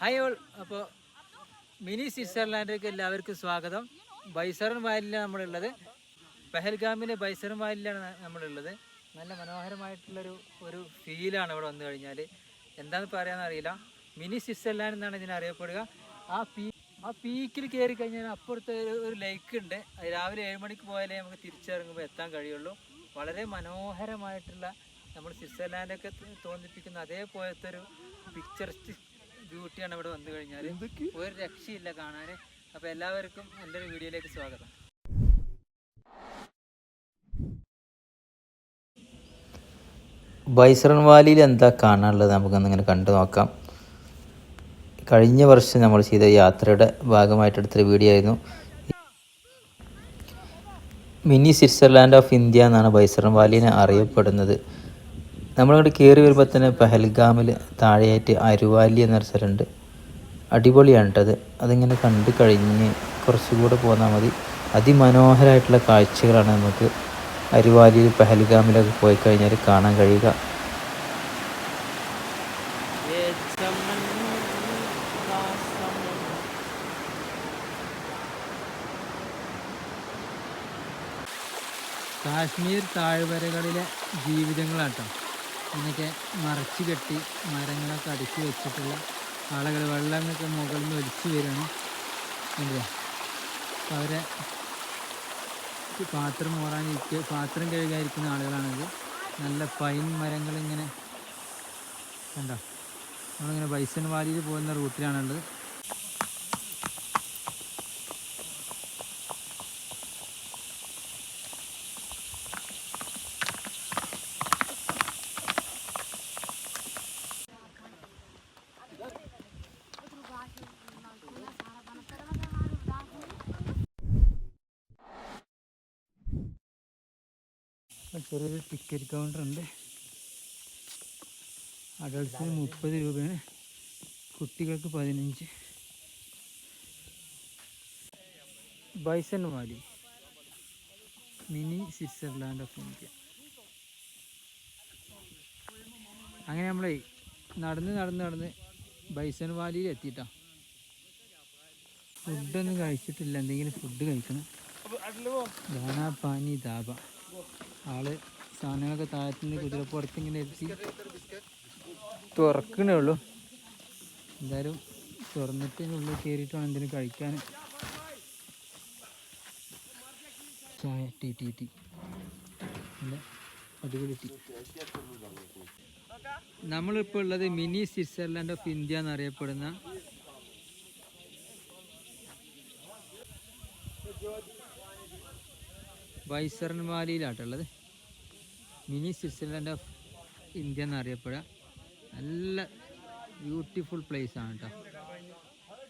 Hi all. അപ്പോൾ mini സ്വിറ്റ്സർലാൻഡിലേക്ക് എല്ലാവർക്കും സ്വാഗതം. ബൈസറൻ വാലിലാണ് നമ്മളുള്ളത്. പെഹൽഗാമിലെ ബൈസറൻ വാലിലാണ് നമ്മളുള്ളത്. നല്ല മനോഹരമായിട്ടുള്ളൊരു ഫീലാണ് ഇവിടെ വന്നു കഴിഞ്ഞാൽ. എന്താണെന്ന് പറയാനറിയില്ല. മിനി സ്വിറ്റ്സർലാൻഡ് എന്നാണ് ഇതിനറിയപ്പെടുക. ആ പീക്കിൽ കയറി കഴിഞ്ഞാൽ അപ്പുറത്ത് ഒരു ലേക്ക് ഉണ്ട്. അത് രാവിലെ 7 മണിക്ക് പോയാലേ നമുക്ക് തിരിച്ചിറങ്ങുമ്പോൾ എത്താൻ കഴിയുള്ളൂ. വളരെ മനോഹരമായിട്ടുള്ള നമ്മൾ സ്വിറ്റ്സർലാൻഡൊക്കെ തോന്നിപ്പിക്കുന്ന അതേപോലത്തെ ഒരു പിക്ചറിസ്റ്റ് ബ്യൂട്ടിയാണ് ഇവിടെ വന്നു കഴിഞ്ഞാൽ. ഒരു രക്ഷയില്ല കാണാൻ. അപ്പോൾ എല്ലാവർക്കും എൻ്റെ ഒരു വീഡിയോയിലേക്ക് സ്വാഗതം. ബൈസറൻ വാലിയിൽ എന്താ കാണാനുള്ളത് നമുക്കൊന്നിങ്ങനെ കണ്ടു നോക്കാം. കഴിഞ്ഞ വർഷം നമ്മൾ ചെയ്ത യാത്രയുടെ ഭാഗമായിട്ട് എടുത്തൊരു വീഡിയോ ആയിരുന്നു. മിനി സ്വിറ്റ്സർലാൻഡ് ഓഫ് ഇന്ത്യ എന്നാണ് ബൈസറൻ വാലിനെ അറിയപ്പെടുന്നത്. നമ്മളിങ്ങോട്ട് കയറി വരുമ്പോൾ തന്നെ പെഹൽഗാമിൽ താഴെയായിട്ട് അരുവാലി എന്നൊരു സ്ഥലമുണ്ട്. അടിപൊളിയാണ് കേട്ടത്. അതിങ്ങനെ കണ്ടു കഴിഞ്ഞ് കുറച്ചുകൂടെ പോന്നാൽ മതി. അതിമനോഹരമായിട്ടുള്ള കാഴ്ചകളാണ് നമുക്ക് അരുവാലിയിൽ പെഹൽഗാമിലൊക്കെ പോയി കഴിഞ്ഞാൽ കാണാൻ കഴിയുക. കാശ്മീർ താഴ്വരകളിലെ ജീവിതങ്ങളാട്ടോ. ഇങ്ങനെയൊക്കെ മറച്ചു കെട്ടി മരങ്ങളൊക്കെ അടുക്കി വെച്ചിട്ടുള്ള ആളുകൾ. വെള്ളമൊക്കെ മുകളിൽ നിന്ന് ഒലിച്ചു വരികയാണ്. അല്ലേ, അപ്പോൾ അവരെ പാത്രം കഴുകാതിരിക്കുന്ന ആളുകളാണിത്. നല്ല പൈൻ മരങ്ങളിങ്ങനെ കണ്ടോ. നമ്മളിങ്ങനെ ബൈസൺ വാലിയിൽ പോകുന്ന റൂട്ടിലാണുള്ളത്. ചെറിയൊരു ടിക്കറ്റ് കൗണ്ടറുണ്ട്. അഡൾട്ട്സിന് 30 രൂപയാണ്, കുട്ടികൾക്ക് 15. Bison Valley, mini Switzerland of India. അങ്ങനെ നമ്മളെ നടന്ന് ബൈസൺ വാലിയിൽ എത്തിയിട്ടാ. ഫുഡൊന്നും കഴിച്ചിട്ടില്ല, എന്തെങ്കിലും ഫുഡ് കഴിക്കണം. ദാനാ പാനി ധാബ. ആള് സാധനങ്ങളൊക്കെ താഴത്തുനിന്ന് കുതിരപ്പുറത്ത് ഇങ്ങനെ എത്തി തുറക്കണേ ഉള്ളൂ. എന്തായാലും തുറന്നിട്ടുള്ളിൽ കയറിയിട്ട് വേണം എന്തെങ്കിലും കഴിക്കാൻ. ചായ ടീ നല്ല അടിപൊളി ടീ. നമ്മളിപ്പോൾ ഉള്ളത് മിനി സ്വിറ്റ്സർലാൻഡ് ഓഫ് ഇന്ത്യ എന്നറിയപ്പെടുന്ന ബൈസറൻ വാലിയിലാട്ടുള്ളത്. മിനി സ്വിറ്റ്സർലാൻഡ് ഓഫ് ഇന്ത്യ എന്നറിയപ്പെടുക. നല്ല ബ്യൂട്ടിഫുൾ പ്ലേസ് ആണ് കേട്ടോ.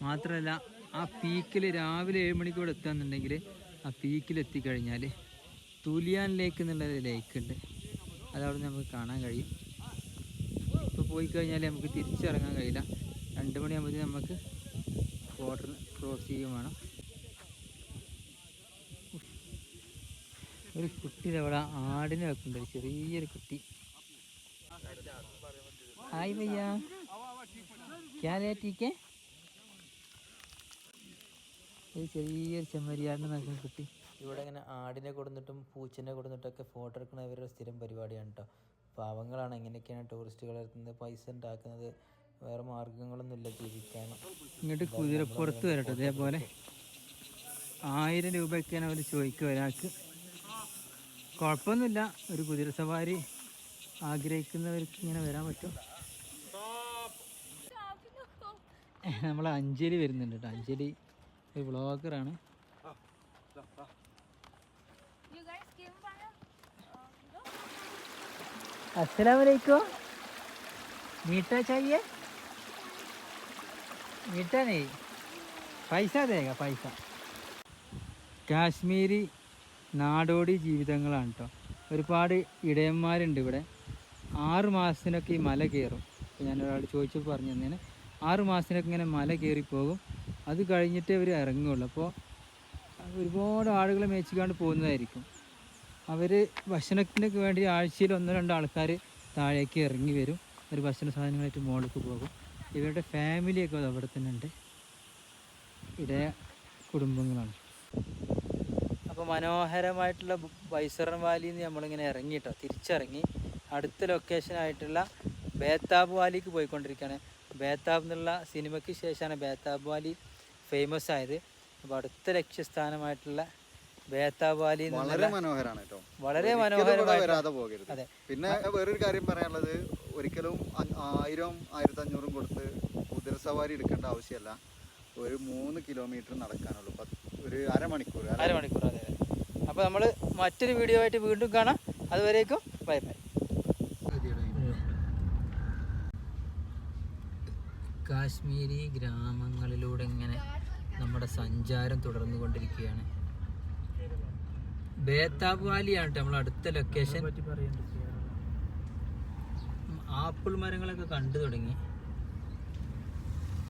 മാത്രമല്ല ആ പീക്കിൽ രാവിലെ 7 മണിക്കൂടെ എത്തുകയെന്നുണ്ടെങ്കിൽ ആ പീക്കിൽ എത്തിക്കഴിഞ്ഞാൽ തുലിയാൻ ലേക്ക് എന്നുള്ളൊരു ലേക്ക് ഉണ്ട്. അതവിടെ നമുക്ക് കാണാൻ കഴിയും. ഇപ്പോൾ പോയി കഴിഞ്ഞാൽ നമുക്ക് തിരിച്ചിറങ്ങാൻ കഴിയില്ല. 2 മണിയാകുമ്പോഴത്തേക്കും നമുക്ക് ബോർഡർ ക്രോസ് ചെയ്യുകയും വേണം. ഒരു കുട്ടി അവിടെ ആടിനെ വെക്കുന്നുണ്ട്, ചെറിയൊരു കുട്ടി. ഹായ് ഭയ്യ, ക്യാ ലേ ടീക്കേ? ഒരു ചെറിയൊരു ചെമ്മരിയാടിനെ നോക്കുന്ന കുട്ടി. ഇവിടെ ഇങ്ങനെ ആടിനെ കൊടുത്തിട്ടും പൂച്ചനെ കൊടുത്തിട്ടൊക്കെ ഫോട്ടോ എടുക്കുന്ന ഇവരുടെ സ്ഥിരം പരിപാടിയാണ് കേട്ടോ. പാവങ്ങളാണ്. എങ്ങനെയൊക്കെയാണ് ടൂറിസ്റ്റുകളെ എത്തുന്നത്, പൈസ ഉണ്ടാക്കുന്നത്. വേറെ മാർഗങ്ങളൊന്നുമില്ല ജീവിക്കാൻ. ഇങ്ങോട്ട് കുതിരപ്പുറത്ത് വരട്ടെ. അതേപോലെ 1000 രൂപയൊക്കെയാണ് അവർ ചോദിക്കുക ഒരാൾക്ക്. കുഴപ്പമൊന്നുമില്ല, ഒരു കുതിര സവാരി ആഗ്രഹിക്കുന്നവർക്ക് ഇങ്ങനെ വരാൻ പറ്റും. നമ്മൾ അഞ്ജലി വരുന്നുണ്ട് കേട്ടോ. അഞ്ജലി ഒരു വ്ളോഗറാണ്. अस्सलाम वालेकुम. मीठा चाहिए? मीठा नहीं, पैसा देगा पैसा. കാശ്മീരി നാടോടി ജീവിതങ്ങളാണ് കേട്ടോ. ഒരുപാട് ഇടയന്മാരുണ്ട് ഇവിടെ. 6 മാസത്തിനൊക്കെ ഈ മല കയറും. ഇപ്പോൾ ഞാൻ ഒരാൾ ചോദിച്ചപ്പോൾ പറഞ്ഞു തന്നേന് 6 മാസത്തിനൊക്കെ ഇങ്ങനെ മല കയറിപ്പോകും. അത് കഴിഞ്ഞിട്ടേ അവർ ഇറങ്ങുകയുള്ളൂ. അപ്പോൾ ഒരുപാട് ആളുകളെ മേച്ചിക്കാണ്ട് പോകുന്നതായിരിക്കും. അവർ ഭക്ഷണത്തിനൊക്കെ വേണ്ടി ആഴ്ചയിൽ 1-2 ആൾക്കാർ താഴേക്ക് ഇറങ്ങി വരും. ഒരു ഭക്ഷണ സാധനങ്ങളായിട്ട് മുകളിലേക്ക് പോകും. ഇവരുടെ ഫാമിലിയൊക്കെ അവിടെ തന്നെ ഉണ്ട്, ഇടയ കുടുംബങ്ങളാണ്. അപ്പോൾ മനോഹരമായിട്ടുള്ള ബൈസറൻ വാലിയിൽ നിന്ന് നമ്മളിങ്ങനെ ഇറങ്ങിയിട്ടോ, തിരിച്ചിറങ്ങി അടുത്ത ലൊക്കേഷനായിട്ടുള്ള ബേത്താബ് വാലിക്ക് പോയിക്കൊണ്ടിരിക്കുകയാണ്. ബേത്താബ് എന്നുള്ള സിനിമയ്ക്ക് ശേഷമാണ് ബേത്താബ് വാലി ഫേമസ് ആയത്. അപ്പോൾ അടുത്ത ലക്ഷ്യസ്ഥാനമായിട്ടുള്ള ബേത്താബ് വാലി വളരെ മനോഹരമാണ് കേട്ടോ, വളരെ മനോഹരമായി വരാതെ പോകരുത്. അതെ. പിന്നെ വേറൊരു കാര്യം പറയാനുള്ളത്, ഒരിക്കലും 1000-1500 കൊടുത്ത് കുതിരസവാരി എടുക്കേണ്ട ആവശ്യമല്ല. ഒരു 3 കിലോമീറ്റർ നടക്കാനുള്ളൂ, ഒരു അരമണിക്കൂർ. അതെ. അപ്പോൾ നമ്മൾ മറ്റൊരു വീഡിയോ ആയിട്ട് വീണ്ടും കാണാം. അതുവരേക്കും ബൈ ബൈ. കാശ്മീരി ഗ്രാമങ്ങളിലൂടെ ഇങ്ങനെ നമ്മുടെ സഞ്ചാരം തുടർന്നു കൊണ്ടിരിക്കുകയാണ്. ബേത്താബ് വാലിയാണ് നമ്മൾ അടുത്ത ലൊക്കേഷൻ. ആപ്പിൾ മരങ്ങളൊക്കെ കണ്ടു തുടങ്ങി.